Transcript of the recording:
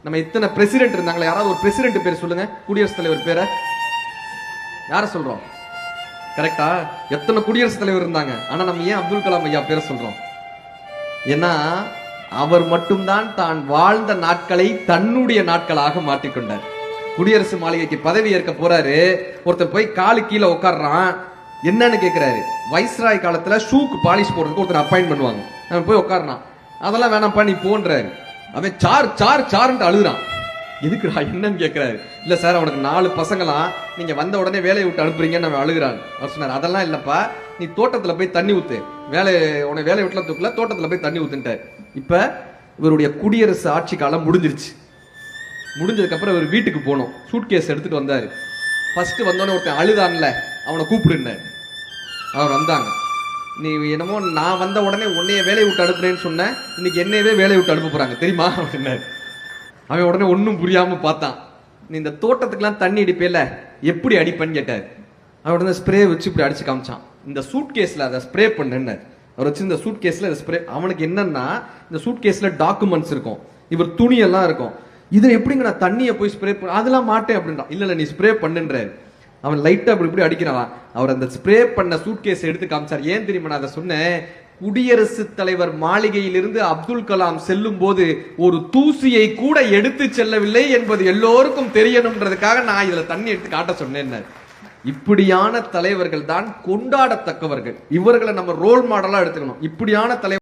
நம்ம இத்தனை பிரசிடென்ட் இருந்தாங்களே, யாராவது ஒரு பிரசிடென்ட் பேர் சொல்லுங்க, குடியரசுத் தலைவர் பேரை யார சொல்றோம்? கரெக்டா? எத்தனை குடியரசுத் தலைவர் இருந்தாங்க, ஆனா நம்ம ஏன் அப்துல் கலாம் ஐயா பேரை சொல்றோம்? ஏன்னா அவர் மட்டும்தான் தான் வாழ்ந்த நாட்களை தன்னுடைய நாட்களாக மாற்றிக்கொண்டார். குடியரசு மாளிகைக்கு பதவி ஏற்க போறாரு, ஒருத்தர் போய் காலு கீழே உட்கார்றான். என்னன்னு கேட்கிறாரு. வைஸ்ராய் காலத்துல ஷூக்கு பாலிஷ் போடுறதுக்கு ஒருத்தர் அப்பாயின்ட் பண்ணுவாங்க. அவன் போய் உட்கார்றான். அதெல்லாம் வேணாம்ப்பா நீ போன்றாரு. அவன் சார் சார் சார்ன்ட்டு அழுகுறான். எதுக்குடா என்னன்னு கேட்கிறாரு. இல்ல சார், அவனுக்கு 4 பசங்களாம், நீங்க வந்த உடனே வேலையை விட்டு அனுப்புறீங்கன்னு அவன் அழுகுறான். அவர் சொன்னார், அதெல்லாம் இல்லப்பா, நீ தோட்டத்துல போய் தண்ணி ஊத்து, உன வேலையை விட்டுல தூக்கல, தோட்டத்துல போய் தண்ணி ஊத்துட்டார். இப்ப இவருடைய குடியரசு ஆட்சி காலம் முடிஞ்சிருச்சு. முடிஞ்சதுக்கு அப்புறம் இவர் வீட்டுக்கு போனோம். சூட்கேஸ் எடுத்துட்டு வந்தாரு. ஃபர்ஸ்ட் வந்தோடனே ஒருத்தன் அழுதான்ல, அவனை கூப்பிடுனார். அவர் வந்தாங்க. நீ என்னமோ நான் வந்த உடனே உன்னைய வேலையை விட்டு அனுப்புறேன்னு சொன்ன, இன்னைக்கு என்னையவே வேலையை விட்டு அனுப்ப போறாங்க தெரியுமா அப்படின்னாரு. அவன் உடனே ஒன்றும் புரியாம பார்த்தான். நீ இந்த தோட்டத்துக்குலாம் தண்ணி அடிப்பேல, எப்படி அடிப்பேன்னு கேட்டார். அவன் உடனே ஸ்ப்ரே வச்சு இப்படி அடிச்சு காமிச்சான். இந்த சூட் கேஸ்ல அதை ஸ்ப்ரே பண்ணுன்னு அவர் வச்சு, இந்த சூட் கேஸ்ல ஸ்ப்ரே. அவனுக்கு என்னன்னா, இந்த சூட் கேஸ்ல டாக்குமெண்ட்ஸ் இருக்கும், இவர் துணியெல்லாம் இருக்கும். இதை எப்படிங்க நான் தண்ணியை போய் ஸ்ப்ரே பண்ண, அதெல்லாம் மாட்டேன் அப்படின்றான். இல்ல நீ ஸ்ப்ரே பண்ணுன்றாரு. அவன் லைட்டா அப்படி இப்படி அடிக்கிறான். அவர் அந்த ஸ்ப்ரே பண்ண சூட் கேஸ் எடுத்து காமிச்சார். ஏன் தெரியுமா நான் அதை சொன்னேன்? குடியரசுத் தலைவர் மாளிகையிலிருந்து அப்துல் கலாம் செல்லும் போது ஒரு தூசியை கூட எடுத்து செல்லவில்லை என்பது எல்லோருக்கும் தெரியணும்ன்றதுக்காக நான் இதுல தண்ணி எடுத்து காட்ட சொன்னேன். இப்படியான தலைவர்கள் தான் கொண்டாடத்தக்கவர்கள். இவர்களை நம்ம ரோல் மாடலா எடுத்துக்கணும். இப்படியான தலைவர்